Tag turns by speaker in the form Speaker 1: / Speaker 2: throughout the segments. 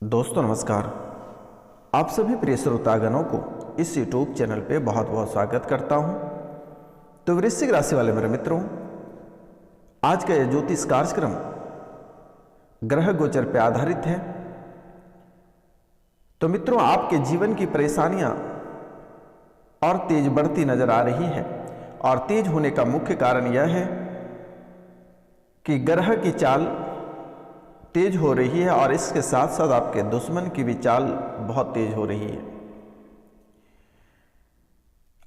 Speaker 1: दोस्तों नमस्कार। आप सभी प्रिय श्रोतागणों को इस YouTube चैनल पे बहुत बहुत स्वागत करता हूं। तो वृश्चिक राशि वाले मेरे मित्रों, आज का यह ज्योतिष कार्यक्रम ग्रह गोचर पे आधारित है। तो मित्रों, आपके जीवन की परेशानियां और तेज बढ़ती नजर आ रही है और तेज होने का मुख्य कारण यह है कि ग्रह की चाल तेज हो रही है और इसके साथ साथ आपके दुश्मन की भी चाल बहुत तेज हो रही है।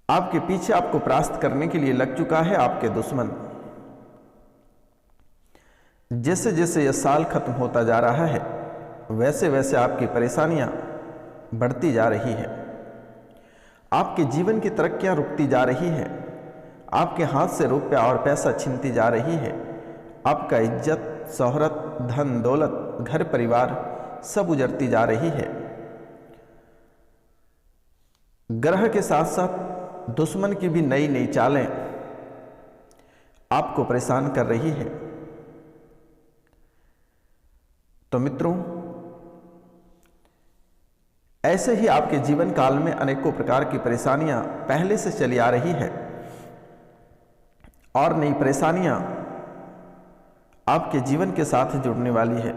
Speaker 1: आपके पीछे आपको परास्त करने के लिए लग चुका है आपके दुश्मन। जैसे जैसे यह साल खत्म होता जा रहा है वैसे वैसे आपकी परेशानियां बढ़ती जा रही है। आपके जीवन की तरक्कियां रुकती जा रही है। आपके हाथ से रुपया और पैसा छीनती जा रही है। आपका इज्जत, शोहरत, धन दौलत, घर परिवार सब उजड़ती जा रही है। ग्रह के साथ साथ दुश्मन की भी नई नई चालें आपको परेशान कर रही है। तो मित्रों, ऐसे ही आपके जीवन काल में अनेकों प्रकार की परेशानियां पहले से चली आ रही है और नई परेशानियां आपके जीवन के साथ जुड़ने वाली है।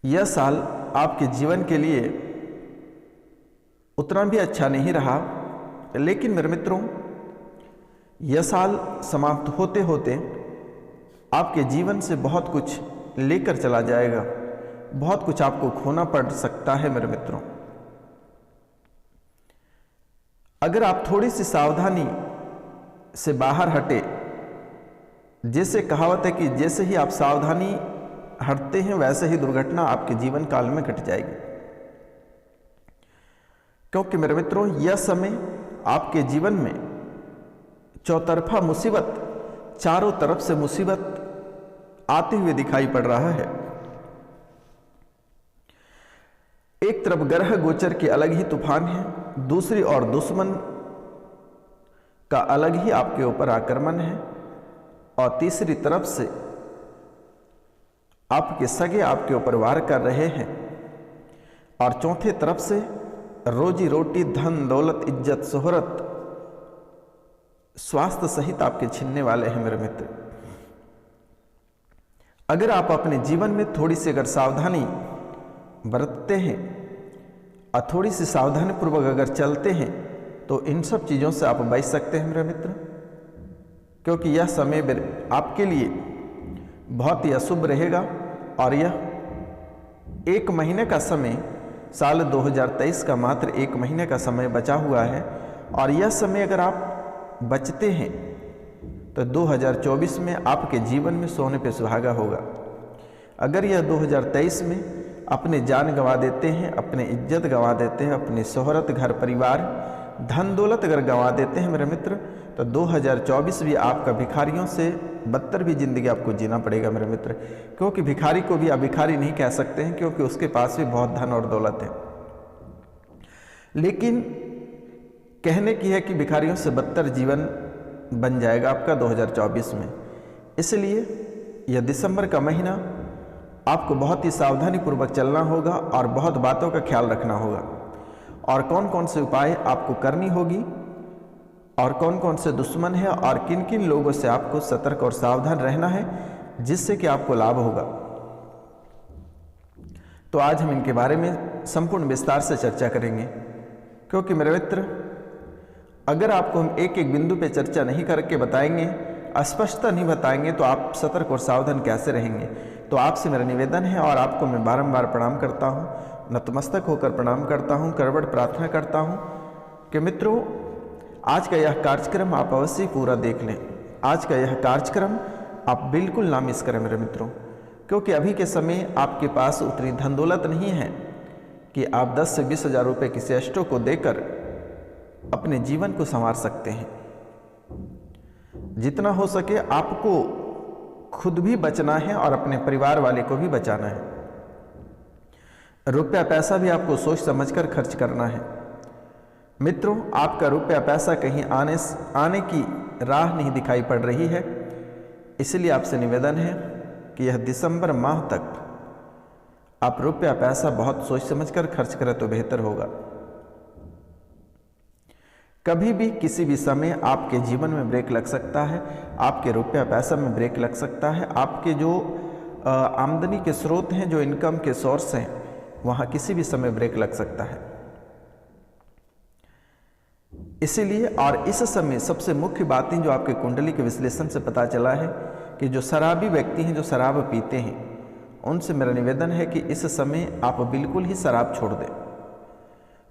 Speaker 1: यह साल आपके जीवन के लिए उतना भी अच्छा नहीं रहा, लेकिन मेरे मित्रों, यह साल समाप्त होते होते आपके जीवन से बहुत कुछ लेकर चला जाएगा। बहुत कुछ आपको खोना पड़ सकता है मेरे मित्रों। अगर आप थोड़ी सी सावधानी से बाहर हटे, जैसे कहावत है कि जैसे ही आप सावधानी हटते हैं वैसे ही दुर्घटना आपके जीवन काल में घट जाएगी। क्योंकि मेरे मित्रों, यह समय आपके जीवन में चौतरफा मुसीबत, चारों तरफ से मुसीबत आते हुए दिखाई पड़ रहा है। एक तरफ ग्रह गोचर के अलग ही तूफान है, दूसरी ओर दुश्मन का अलग ही आपके ऊपर आक्रमण है और तीसरी तरफ से आपके सगे आपके ऊपर वार कर रहे हैं और चौथे तरफ से रोजी रोटी, धन दौलत, इज्जत, शोहरत, स्वास्थ्य सहित आपके छीनने वाले हैं मेरे मित्र। अगर आप अपने जीवन में थोड़ी सी अगर सावधानी बरतते हैं और थोड़ी सी सावधानी पूर्वक अगर चलते हैं तो इन सब चीजों से आप बच सकते हैं मेरे मित्र। क्योंकि यह समय आपके लिए बहुत ही अशुभ रहेगा और यह एक महीने का समय, साल 2023 का मात्र एक महीने का समय बचा हुआ है और यह समय अगर आप बचते हैं तो 2024 में आपके जीवन में सोने पे सुहागा होगा। अगर यह 2023 में अपने जान गंवा देते हैं, अपने इज्जत गंवा देते हैं, अपनी शोहरत, घर परिवार, धन दौलत अगर गंवा देते हैं मेरे मित्र, तो 2024 भी आपका भिखारियों से बदतर भी जिंदगी आपको जीना पड़ेगा मेरे मित्र। क्योंकि भिखारी को भी आप भिखारी नहीं कह सकते हैं, क्योंकि उसके पास भी बहुत धन और दौलत है। लेकिन कहने की है कि भिखारियों से बदतर जीवन बन जाएगा आपका 2024 में। इसलिए यह दिसंबर का महीना आपको बहुत ही सावधानी पूर्वक चलना होगा और बहुत बातों का ख्याल रखना होगा और कौन कौन से उपाय आपको करनी होगी और कौन कौन से दुश्मन है और किन किन लोगों से आपको सतर्क और सावधान रहना है जिससे कि आपको लाभ होगा। तो आज हम इनके बारे में संपूर्ण विस्तार से चर्चा करेंगे। क्योंकि मेरे मित्र, अगर आपको हम एक एक बिंदु पे चर्चा नहीं करके बताएंगे, स्पष्टता नहीं बताएंगे, तो आप सतर्क और सावधान कैसे रहेंगे। तो आपसे मेरा निवेदन है और आपको मैं बारंबार प्रणाम करता हूँ, नतमस्तक होकर प्रणाम करता हूँ, करवट प्रार्थना करता हूँ कि मित्रों, आज का यह कार्यक्रम आप अवश्य पूरा देख लें। आज का यह कार्यक्रम आप बिल्कुल ना मिस करें मेरे मित्रों। क्योंकि अभी के समय आपके पास उतनी धन दौलत नहीं है कि आप 10 से 20 हज़ार रुपये किसी अष्टों को देकर अपने जीवन को संवार सकते हैं। जितना हो सके आपको खुद भी बचना है और अपने परिवार वाले को भी बचाना है। रुपया पैसा भी आपको सोच समझकर खर्च करना है मित्रों। आपका रुपया पैसा कहीं आने की राह नहीं दिखाई पड़ रही है। इसलिए आपसे निवेदन है कि यह दिसंबर माह तक आप रुपया पैसा बहुत सोच समझ कर खर्च करें तो बेहतर होगा। कभी भी किसी भी समय आपके जीवन में ब्रेक लग सकता है, आपके रुपया पैसा में ब्रेक लग सकता है, आपके जो आमदनी के स्रोत हैं, जो इनकम के सोर्स हैं, वहाँ किसी भी समय ब्रेक लग सकता है। इसीलिए और इस समय सबसे मुख्य बातें जो आपके कुंडली के विश्लेषण से पता चला है कि जो शराबी व्यक्ति हैं, जो शराब पीते हैं, उनसे मेरा निवेदन है कि इस समय आप बिल्कुल ही शराब छोड़ दें,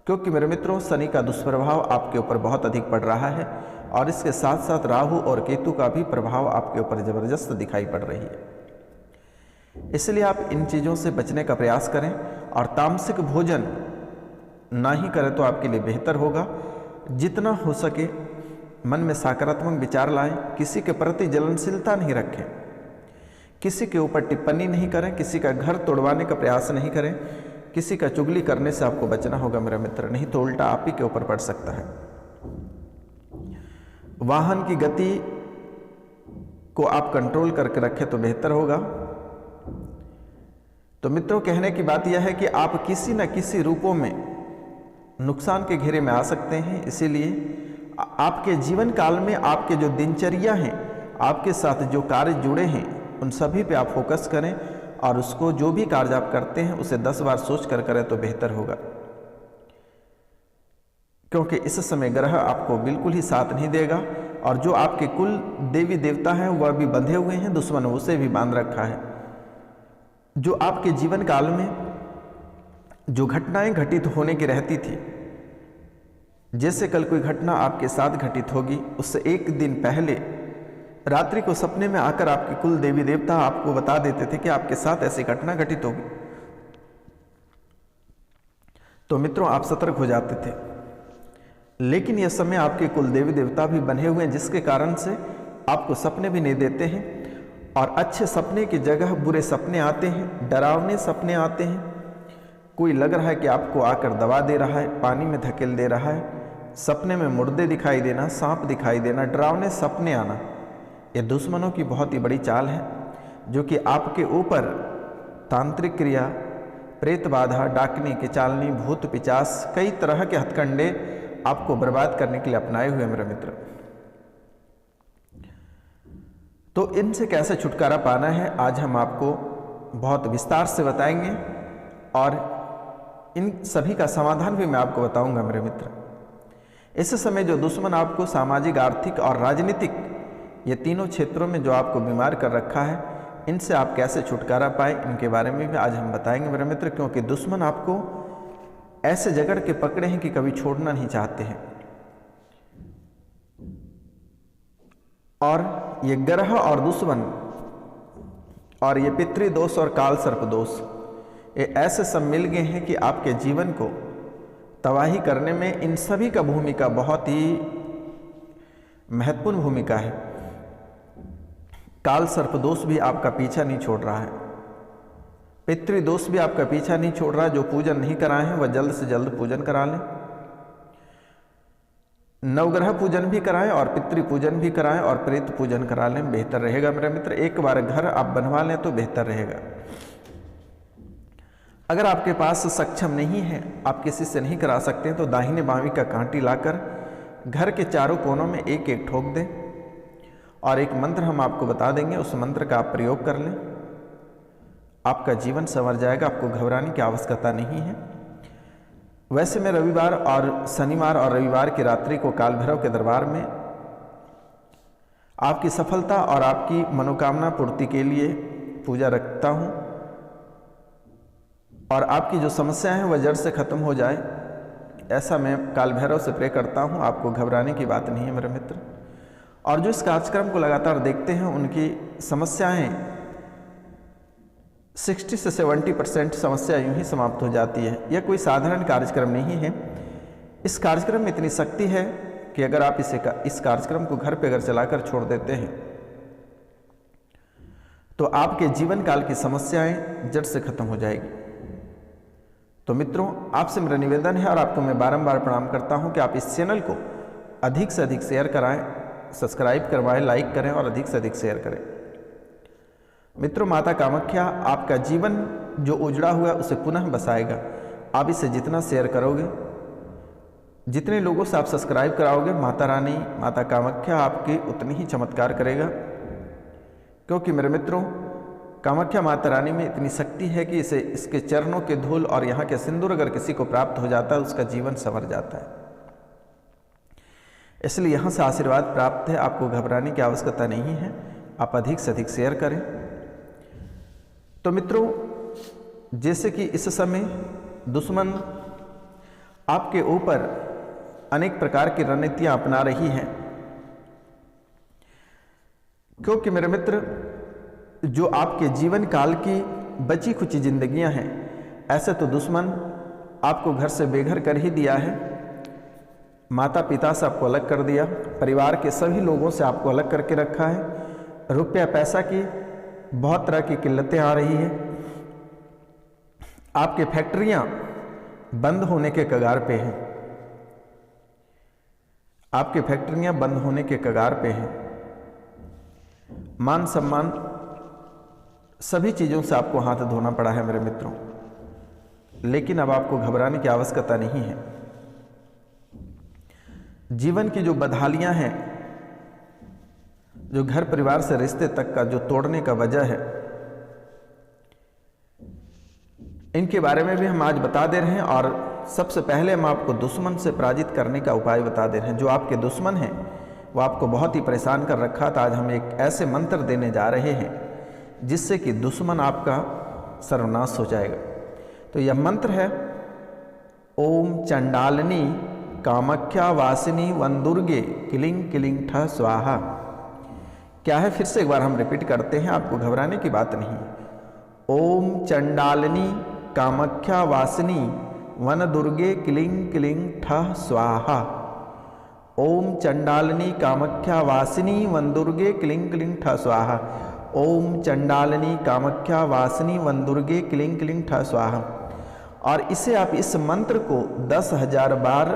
Speaker 1: क्योंकि मेरे मित्रों शनि का दुष्प्रभाव आपके ऊपर बहुत अधिक पड़ रहा है और इसके साथ साथ राहु और केतु का भी प्रभाव आपके ऊपर जबरदस्त दिखाई पड़ रही है। इसलिए आप इन चीज़ों से बचने का प्रयास करें और तामसिक भोजन ना ही करें तो आपके लिए बेहतर होगा। जितना हो सके मन में सकारात्मक विचार लाएं, किसी के प्रति जलनशीलता नहीं रखें, किसी के ऊपर टिप्पणी नहीं करें, किसी का घर तोड़वाने का प्रयास नहीं करें, किसी का चुगली करने से आपको बचना होगा मेरा मित्र, नहीं तो उल्टा आप ही के ऊपर पड़ सकता है। वाहन की गति को आप कंट्रोल करके रखें तो बेहतर होगा। तो मित्रों, कहने की बात यह है कि आप किसी न किसी रूपों में नुकसान के घेरे में आ सकते हैं। इसीलिए आपके जीवन काल में आपके जो दिनचर्या हैं, आपके साथ जो कार्य जुड़े हैं, उन सभी पे आप फोकस करें और उसको जो भी कार्य आप करते हैं उसे 10 बार सोच कर करें तो बेहतर होगा, क्योंकि इस समय ग्रह आपको बिल्कुल ही साथ नहीं देगा और जो आपके कुल देवी देवता हैं वह भी बंधे हुए हैं, दुश्मनों से भी बांध रखा है। जो आपके जीवन काल में जो घटनाएं घटित होने की रहती थी, जैसे कल कोई घटना आपके साथ घटित होगी, उससे एक दिन पहले रात्रि को सपने में आकर आपके कुल देवी देवता आपको बता देते थे कि आपके साथ ऐसी घटना घटित होगी, तो मित्रों आप सतर्क हो जाते थे। लेकिन यह समय आपके कुल देवी देवता भी बने हुए हैं, जिसके कारण से आपको सपने भी नहीं देते हैं और अच्छे सपने की जगह बुरे सपने आते हैं, डरावने सपने आते हैं। कोई लग रहा है कि आपको आकर दबा दे रहा है, पानी में धकेल दे रहा है, सपने में मुर्दे दिखाई देना, सांप दिखाई देना, डरावने सपने आना, ये दुश्मनों की बहुत ही बड़ी चाल है, जो कि आपके ऊपर तांत्रिक क्रिया, प्रेत बाधा, डाकनी की चालनी, भूत पिचास, कई तरह के हथकंडे आपको बर्बाद करने के लिए अपनाए हुए मेरे मित्र। तो इनसे कैसे छुटकारा पाना है आज हम आपको बहुत विस्तार से बताएंगे और इन सभी का समाधान भी मैं आपको बताऊंगा मेरे मित्र। इस समय जो दुश्मन आपको सामाजिक, आर्थिक और राजनीतिक, ये तीनों क्षेत्रों में जो आपको बीमार कर रखा है, इनसे आप कैसे छुटकारा पाए, इनके बारे में भी आज हम बताएंगे मेरे मित्र, क्योंकि दुश्मन आपको ऐसे जकड़ के पकड़े हैं कि कभी छोड़ना नहीं चाहते हैं। और ये ग्रह और दुश्मन और ये पितृदोष और काल सर्प दोष, ये ऐसे सब मिल गए हैं कि आपके जीवन को तबाही करने में इन सभी का भूमिका बहुत ही महत्वपूर्ण भूमिका है। काल सर्प दोष भी आपका पीछा नहीं छोड़ रहा है, पितृदोष भी आपका पीछा नहीं छोड़ रहा है। जो पूजन नहीं कराए हैं वह जल्द से जल्द पूजन करा लें, नवग्रह पूजन भी कराएं और पितृ पूजन भी कराएं और प्रेत पूजन करा लें, बेहतर रहेगा मेरे मित्र। एक बार घर आप बनवा लें तो बेहतर रहेगा। अगर आपके पास सक्षम नहीं है, आप किसी से नहीं करा सकते हैं, तो दाहिने बावी का कांटी लाकर घर के चारों कोनों में एक एक ठोक दें और एक मंत्र हम आपको बता देंगे, उस मंत्र का आप प्रयोग कर लें, आपका जीवन संवर जाएगा, आपको घबराने की आवश्यकता नहीं है। वैसे मैं रविवार और शनिवार और रविवार की रात्रि को काल भैरव के दरबार में आपकी सफलता और आपकी मनोकामना पूर्ति के लिए पूजा रखता हूँ और आपकी जो समस्या है वह जड़ से खत्म हो जाए, ऐसा मैं काल भैरव से प्रे करता हूँ। आपको घबराने की बात नहीं है मेरे मित्र। और जो इस कार्यक्रम को लगातार देखते हैं उनकी समस्याएं 60 से 70% समस्या यूं ही समाप्त हो जाती है। यह कोई साधारण कार्यक्रम नहीं है। इस कार्यक्रम में इतनी शक्ति है कि अगर आप इस कार्यक्रम को घर पे अगर चलाकर छोड़ देते हैं तो आपके जीवन काल की समस्याएं जड़ से खत्म हो जाएगी। तो मित्रों, आपसे मेरा निवेदन है और आपको मैं बारंबार प्रणाम करता हूं कि आप इस चैनल को अधिक से अधिक शेयर कराएं, सब्सक्राइब करवाएं, लाइक करें और अधिक से अधिक शेयर करें। मित्रों, माता कामाख्या आपका जीवन जो उजड़ा हुआ है उसे पुनः बसाएगा। आप इसे जितना शेयर करोगे, जितने लोगों से आप सब्सक्राइब कराओगे, माता रानी, माता कामाख्या आपकी उतनी ही चमत्कार करेगा। क्योंकि मेरे मित्रों, कामाख्या माता रानी में इतनी शक्ति है कि इसे इसके चरणों के धूल और यहाँ के सिंदूर अगर किसी को प्राप्त हो जाता है, उसका जीवन संवर जाता है। इसलिए यहाँ से आशीर्वाद प्राप्त है, आपको घबराने की आवश्यकता नहीं है। आप अधिक से अधिक शेयर करें। तो मित्रों, जैसे कि इस समय दुश्मन आपके ऊपर अनेक प्रकार की रणनीतियां अपना रही हैं, क्योंकि मेरे मित्र, जो आपके जीवन काल की बची खुची जिंदगियां हैं, ऐसे तो दुश्मन आपको घर से बेघर कर ही दिया है, माता पिता से आपको अलग कर दिया, परिवार के सभी लोगों से आपको अलग करके रखा है, रुपया पैसा की बहुत तरह की किल्लतें आ रही है, आपके फैक्ट्रियां बंद होने के कगार पे हैं, आपके फैक्ट्रियां बंद होने के कगार पे हैं, मान सम्मान सभी चीज़ों से आपको हाथ धोना पड़ा है मेरे मित्रों। लेकिन अब आपको घबराने की आवश्यकता नहीं है। जीवन की जो बदहालियां हैं, जो घर परिवार से रिश्ते तक का जो तोड़ने का वजह है, इनके बारे में भी हम आज बता दे रहे हैं। और सबसे पहले हम आपको दुश्मन से पराजित करने का उपाय बता दे रहे हैं। जो आपके दुश्मन हैं वो आपको बहुत ही परेशान कर रखा था, आज हम एक ऐसे मंत्र देने जा रहे हैं जिससे कि दुश्मन आपका सर्वनाश हो जाएगा। तो यह मंत्र है ओम चंडालिनी कामाख्या वासिनी वनदुर्गे क्लिंग क्लिंग ठ स्वाहा। क्या है, फिर से एक बार हम रिपीट करते हैं, आपको घबराने की बात नहीं। ओम चंडालिनी कामाख्या वासिनी वन दुर्गे क्लिंग क्लिंग ठ स्वाहा। ओम चंडालिनी कामाख्या वासिनी वन दुर्गे क्लिंग क्लिंग ठ स्वाहा। ओम चंडालिनी कामाख्या वासिनी वन दुर्गे क्लिंग क्लिंग ठ स्वाहा। और इसे आप इस मंत्र को 10,000 बार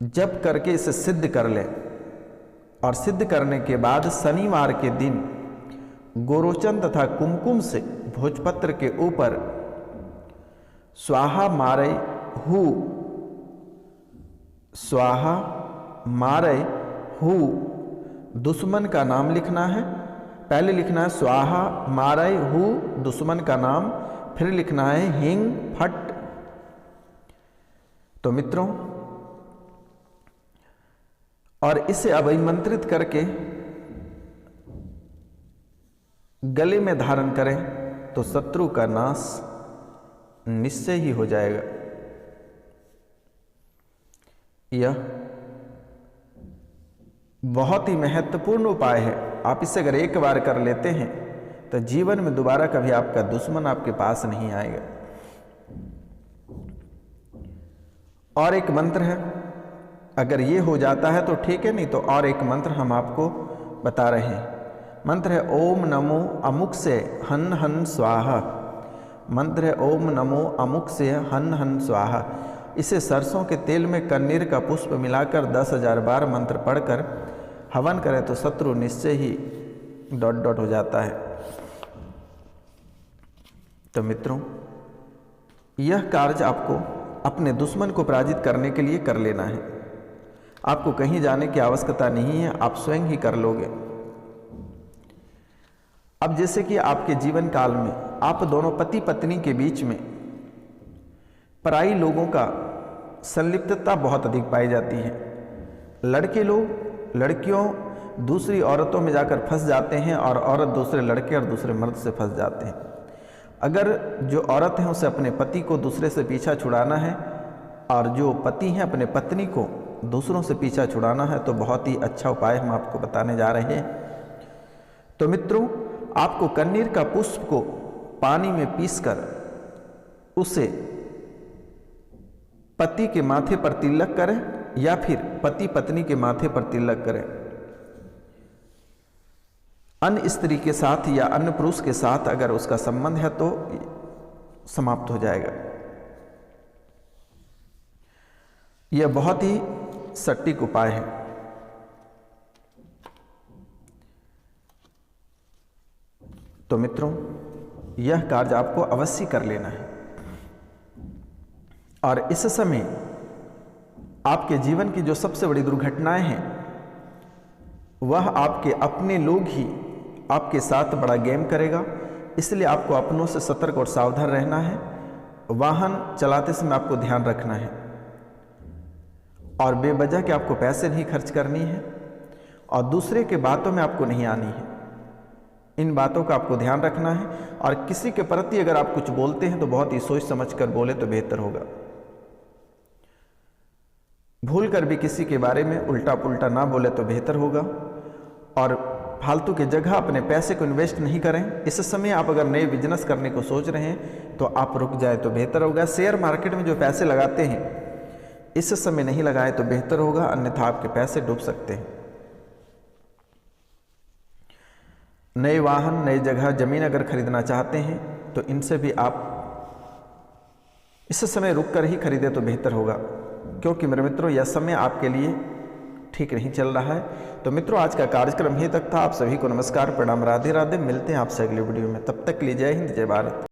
Speaker 1: जप करके इसे सिद्ध कर लें। और सिद्ध करने के बाद शनिवार के दिन गोरोचन तथा कुमकुम से भोजपत्र के ऊपर स्वाहा मारे हु, स्वाहा मारे हु दुश्मन का नाम लिखना है। पहले लिखना है स्वाहा मारे हु दुश्मन का नाम, फिर लिखना है हिंग फट। तो मित्रों, और इसे अभिमंत्रित करके गले में धारण करें तो शत्रु का नाश निश्चय ही हो जाएगा। यह बहुत ही महत्वपूर्ण उपाय है। आप इसे अगर एक बार कर लेते हैं तो जीवन में दोबारा कभी आपका दुश्मन आपके पास नहीं आएगा। और एक मंत्र है, अगर ये हो जाता है तो ठीक है, नहीं तो और एक मंत्र हम आपको बता रहे हैं। मंत्र है ओम नमो अमुक से हन हन स्वाहा। मंत्र है ओम नमो अमुक से हन हन स्वाहा। इसे सरसों के तेल में कन्नीर का पुष्प मिलाकर 10,000 बार मंत्र पढ़कर हवन करें तो शत्रु निश्चय ही ... हो जाता है। तो मित्रों, यह कार्य आपको अपने दुश्मन को पराजित करने के लिए कर लेना है। आपको कहीं जाने की आवश्यकता नहीं है, आप स्वयं ही कर लोगे। अब जैसे कि आपके जीवन काल में आप दोनों पति पत्नी के बीच में पराई लोगों का संलिप्तता बहुत अधिक पाई जाती है। लड़के लोग लड़कियों दूसरी औरतों में जाकर फंस जाते हैं और औरत दूसरे लड़के और दूसरे मर्द से फंस जाते हैं। अगर जो औरत है उसे अपने पति को दूसरे से पीछा छुड़ाना है और जो पति हैं अपने पत्नी को दूसरों से पीछा छुड़ाना है तो बहुत ही अच्छा उपाय हम आपको बताने जा रहे हैं। तो मित्रों, आपको कन्नीर का पुष्प को पानी में पीसकर उसे पति के माथे पर तिलक करें या फिर पति पत्नी के माथे पर तिलक करें। अन्य स्त्री के साथ या अन्य पुरुष के साथ अगर उसका संबंध है तो समाप्त हो जाएगा। यह बहुत ही सटीक उपाय है। तो मित्रों, यह कार्य आपको अवश्य कर लेना है। और इस समय आपके जीवन की जो सबसे बड़ी दुर्घटनाएं हैं वह आपके अपने लोग ही आपके साथ बड़ा गेम करेगा। इसलिए आपको अपनों से सतर्क और सावधान रहना है। वाहन चलाते समय आपको ध्यान रखना है और बेवजह के आपको पैसे नहीं खर्च करनी है और दूसरे के बातों में आपको नहीं आनी है। इन बातों का आपको ध्यान रखना है और किसी के प्रति अगर आप कुछ बोलते हैं तो बहुत ही सोच समझ कर बोले तो बेहतर होगा। भूल कर भी किसी के बारे में उल्टा पुल्टा ना बोले तो बेहतर होगा। और फालतू की जगह अपने पैसे को इन्वेस्ट नहीं करें। इस समय आप अगर नए बिजनेस करने को सोच रहे हैं तो आप रुक जाए तो बेहतर होगा। शेयर मार्केट में जो पैसे लगाते हैं इस समय नहीं लगाए तो बेहतर होगा, अन्यथा आपके पैसे डूब सकते हैं। नए वाहन, नई जगह, जमीन अगर खरीदना चाहते हैं तो इनसे भी आप इस समय रुक कर ही खरीदे तो बेहतर होगा, क्योंकि मेरे मित्रों यह समय आपके लिए ठीक नहीं चल रहा है। तो मित्रों, आज का कार्यक्रम यहीं तक था। आप सभी को नमस्कार, प्रणाम, राधे राधे। मिलते हैं आपसे अगली वीडियो में। तब तक के लिए जय हिंद, जय भारत।